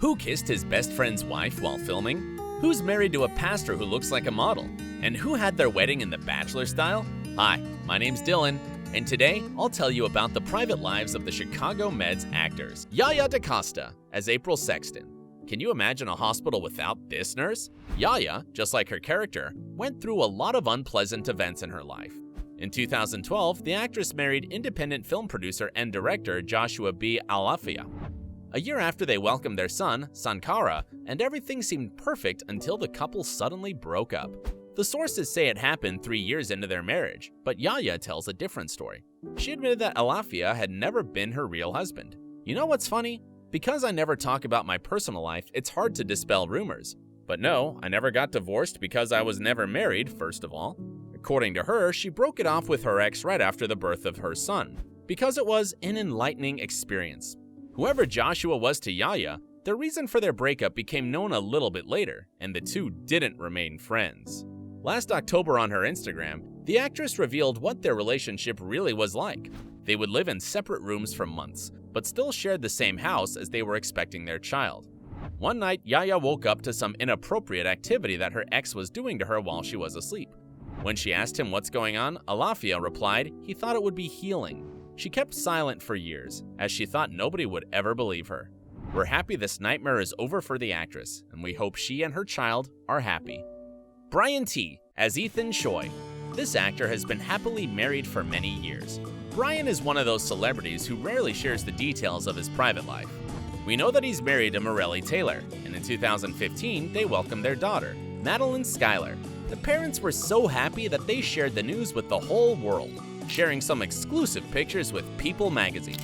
Who kissed his best friend's wife while filming? Who's married to a pastor who looks like a model? And who had their wedding in the Bachelor style? Hi, my name's Dylan, and today I'll tell you about the private lives of the Chicago Med's actors. Yaya DaCosta as April Sexton. Can you imagine a hospital without this nurse? Yaya, just like her character, went through a lot of unpleasant events in her life. In 2012, the actress married independent film producer and director Joshua B. Alafia. A year after they welcomed their son, Sankara, and everything seemed perfect until the couple suddenly broke up. The sources say it happened 3 years into their marriage, but Yaya tells a different story. She admitted that Alafia had never been her real husband. You know what's funny? Because I never talk about my personal life, it's hard to dispel rumors. But no, I never got divorced because I was never married, first of all. According to her, she broke it off with her ex right after the birth of her son, because it was an enlightening experience. Whoever Joshua was to Yaya, the reason for their breakup became known a little bit later, and the two didn't remain friends. Last October on her Instagram, the actress revealed what their relationship really was like. They would live in separate rooms for months, but still shared the same house as they were expecting their child. One night, Yaya woke up to some inappropriate activity that her ex was doing to her while she was asleep. When she asked him what's going on, Alafia replied he thought it would be healing. She kept silent for years, as she thought nobody would ever believe her. We're happy this nightmare is over for the actress, and we hope she and her child are happy. Brian T. as Ethan Choi. This actor has been happily married for many years. Brian is one of those celebrities who rarely shares the details of his private life. We know that he's married to Morelli Taylor, and in 2015, they welcomed their daughter, Madeline Schuyler. The parents were so happy that they shared the news with the whole world, sharing some exclusive pictures with People magazine.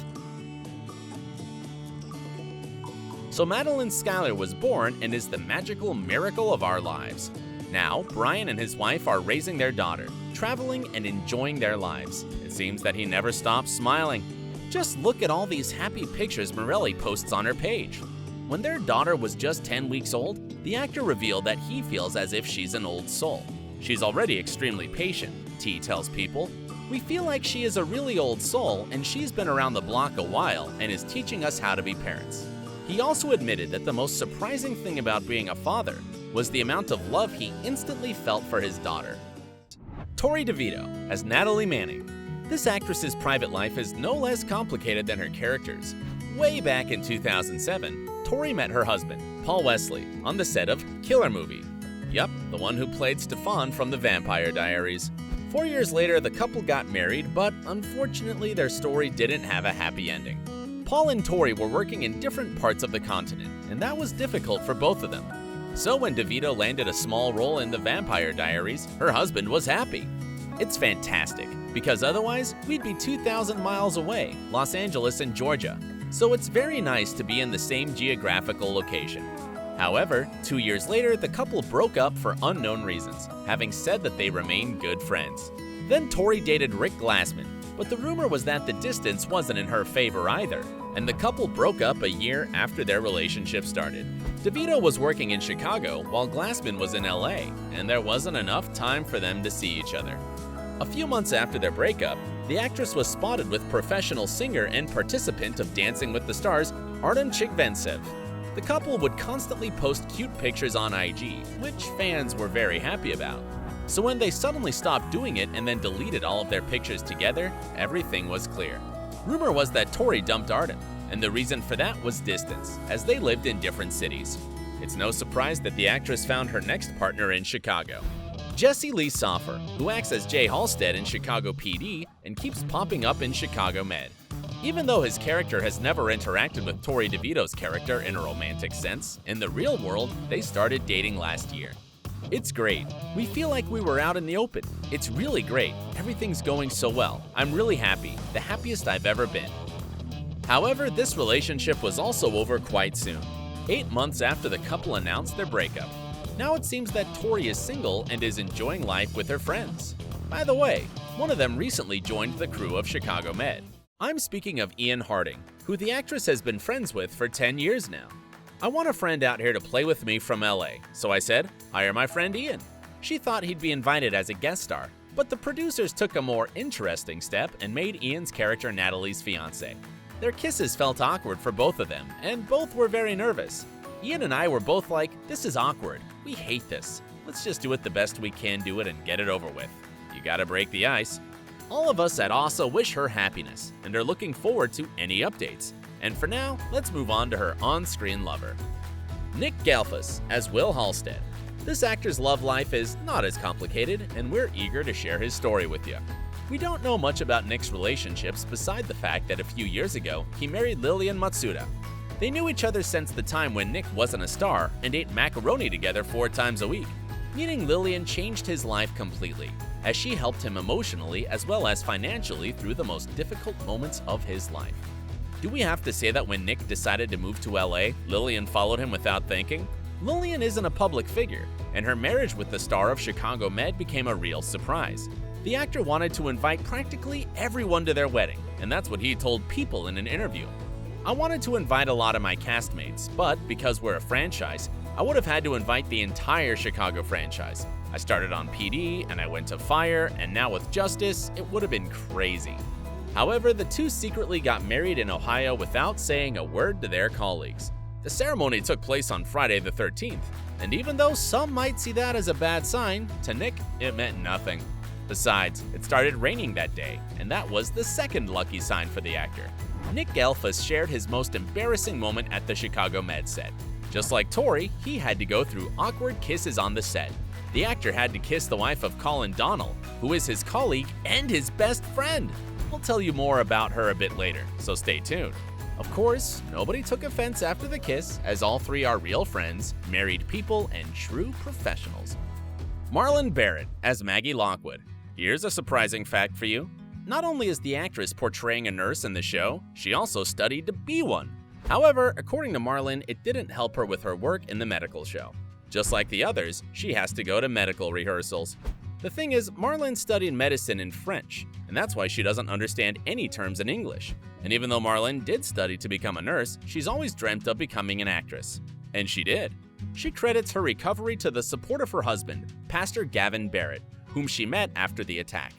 So Madeline Schuyler was born and is the magical miracle of our lives. Now, Brian and his wife are raising their daughter, traveling and enjoying their lives. It seems that he never stops smiling. Just look at all these happy pictures Morelli posts on her page. When their daughter was just 10 weeks old, the actor revealed that he feels as if she's an old soul. She's already extremely patient, T tells People. We feel like she is a really old soul and she's been around the block a while and is teaching us how to be parents. He also admitted that the most surprising thing about being a father was the amount of love he instantly felt for his daughter. Tori DeVito as Natalie Manning. This actress's private life is no less complicated than her characters. Way back in 2007, Tori met her husband, Paul Wesley, on the set of Killer Movie. Yup, the one who played Stefan from The Vampire Diaries. 4 years later, the couple got married, but unfortunately their story didn't have a happy ending. Paul and Tori were working in different parts of the continent, and that was difficult for both of them. So when DeVito landed a small role in The Vampire Diaries, her husband was happy. It's fantastic, because otherwise we'd be 2,000 miles away, Los Angeles and Georgia. So it's very nice to be in the same geographical location. However, 2 years later, the couple broke up for unknown reasons, having said that they remain good friends. Then Tori dated Rick Glassman, but the rumor was that the distance wasn't in her favor either, and the couple broke up a year after their relationship started. DeVito was working in Chicago while Glassman was in LA, and there wasn't enough time for them to see each other. A few months after their breakup, the actress was spotted with professional singer and participant of Dancing with the Stars, Artem Chigvintsev. The couple would constantly post cute pictures on IG, which fans were very happy about. So when they suddenly stopped doing it and then deleted all of their pictures together, everything was clear. Rumor was that Tori dumped Artem, and the reason for that was distance, as they lived in different cities. It's no surprise that the actress found her next partner in Chicago. Jesse Lee Soffer, who acts as Jay Halstead in Chicago PD and keeps popping up in Chicago Med. Even though his character has never interacted with Tori DeVito's character in a romantic sense, in the real world, they started dating last year. It's great. We feel like we were out in the open. It's really great. Everything's going so well. I'm really happy. The happiest I've ever been. However, this relationship was also over quite soon, 8 months after the couple announced their breakup. Now it seems that Tori is single and is enjoying life with her friends. By the way, one of them recently joined the crew of Chicago Med. I'm speaking of Ian Harding, who the actress has been friends with for 10 years now. I want a friend out here to play with me from LA, so I said, hire my friend Ian. She thought he'd be invited as a guest star, but the producers took a more interesting step and made Ian's character Natalie's fiancé. Their kisses felt awkward for both of them, and both were very nervous. Ian and I were both like, this is awkward. We hate this. Let's just do it the best we can do it and get it over with. You gotta break the ice. All of us at OSSA wish her happiness and are looking forward to any updates. And for now, let's move on to her on-screen lover. Nick Gehlfuss as Will Halstead. This actor's love life is not as complicated, and we're eager to share his story with you. We don't know much about Nick's relationships beside the fact that a few years ago, he married Lillian Matsuda. They knew each other since the time when Nick wasn't a star and ate macaroni together 4 times a week. Meeting Lillian changed his life completely, as she helped him emotionally as well as financially through the most difficult moments of his life. Do we have to say that when Nick decided to move to LA, Lillian followed him without thinking? Lillian isn't a public figure, and her marriage with the star of Chicago Med became a real surprise. The actor wanted to invite practically everyone to their wedding, and that's what he told People in an interview. I wanted to invite a lot of my castmates, but because we're a franchise, I would have had to invite the entire Chicago franchise. I started on PD, and I went to Fire, and now with Justice, it would have been crazy. However, the two secretly got married in Ohio without saying a word to their colleagues. The ceremony took place on Friday the 13th, and even though some might see that as a bad sign, to Nick, it meant nothing. Besides, it started raining that day, and that was the second lucky sign for the actor. Nick Gehlfuss shared his most embarrassing moment at the Chicago Med set. Just like Tori, he had to go through awkward kisses on the set. The actor had to kiss the wife of Colin Donnell, who is his colleague and his best friend. I'll tell you more about her a bit later, so stay tuned. Of course, nobody took offense after the kiss, as all three are real friends, married people, and true professionals. Marlin Barrett as Maggie Lockwood. Here's a surprising fact for you. Not only is the actress portraying a nurse in the show, she also studied to be one. However, according to Marlin, it didn't help her with her work in the medical show. Just like the others, she has to go to medical rehearsals. The thing is, Marlin studied medicine in French, and that's why she doesn't understand any terms in English. And even though Marlin did study to become a nurse, she's always dreamt of becoming an actress. And she did. She credits her recovery to the support of her husband, Pastor Gavin Barrett, whom she met after the attack.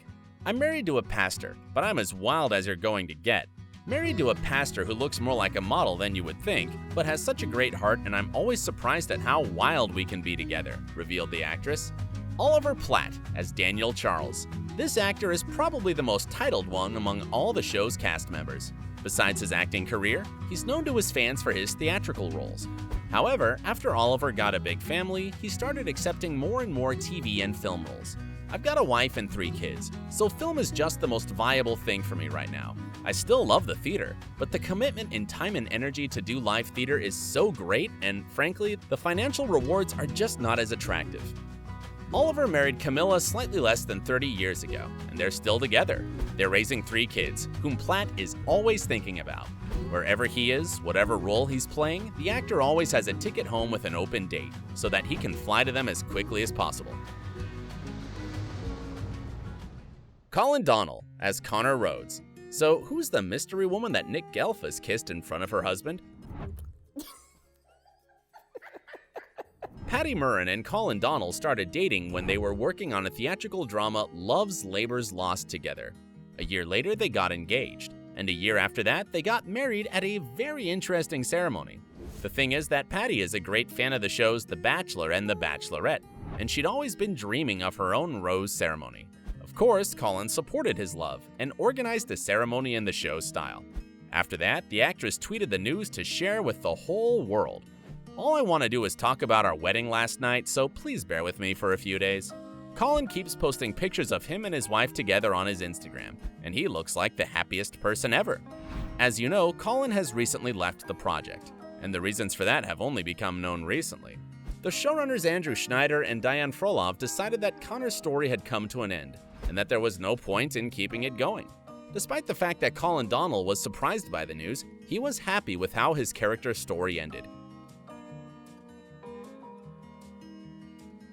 I'm married to a pastor, but I'm as wild as you're going to get. Married to a pastor who looks more like a model than you would think, but has such a great heart, and I'm always surprised at how wild we can be together, revealed the actress. Oliver Platt as Daniel Charles. This actor is probably the most titled one among all the show's cast members. Besides his acting career, he's known to his fans for his theatrical roles. However, after Oliver got a big family, he started accepting more and more TV and film roles. I've got a wife and 3 kids, so film is just the most viable thing for me right now. I still love the theater, but the commitment in time and energy to do live theater is so great, and frankly, the financial rewards are just not as attractive. Oliver married Camilla slightly less than 30 years ago, and they're still together. They're raising 3 kids, whom Platt is always thinking about. Wherever he is, whatever role he's playing, the actor always has a ticket home with an open date, so that he can fly to them as quickly as possible. Colin Donnell as Connor Rhodes. So who's the mystery woman that Nick Gehlfuss kissed in front of her husband? Patty Murrin and Colin Donnell started dating when they were working on a theatrical drama Love's Labor's Lost together. A year later, they got engaged, and a year after that, they got married at a very interesting ceremony. The thing is that Patty is a great fan of the shows The Bachelor and The Bachelorette, and she'd always been dreaming of her own rose ceremony. Of course, Colin supported his love and organized a ceremony in the show's style. After that, the actress tweeted the news to share with the whole world. All I want to do is talk about our wedding last night, so please bear with me for a few days. Colin keeps posting pictures of him and his wife together on his Instagram, and he looks like the happiest person ever. As you know, Colin has recently left the project, and the reasons for that have only become known recently. The showrunners Andrew Schneider and Diane Frolov decided that Connor's story had come to an end, and that there was no point in keeping it going. Despite the fact that Colin Donnell was surprised by the news, he was happy with how his character's story ended.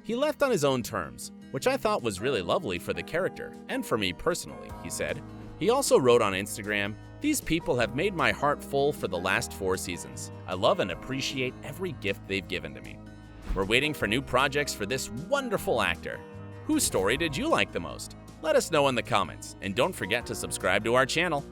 He left on his own terms, which I thought was really lovely for the character, and for me personally, he said. He also wrote on Instagram, "These people have made my heart full for the last 4 seasons. I love and appreciate every gift they've given to me. We're waiting for new projects for this wonderful actor. Whose story did you like the most? Let us know in the comments, and don't forget to subscribe to our channel.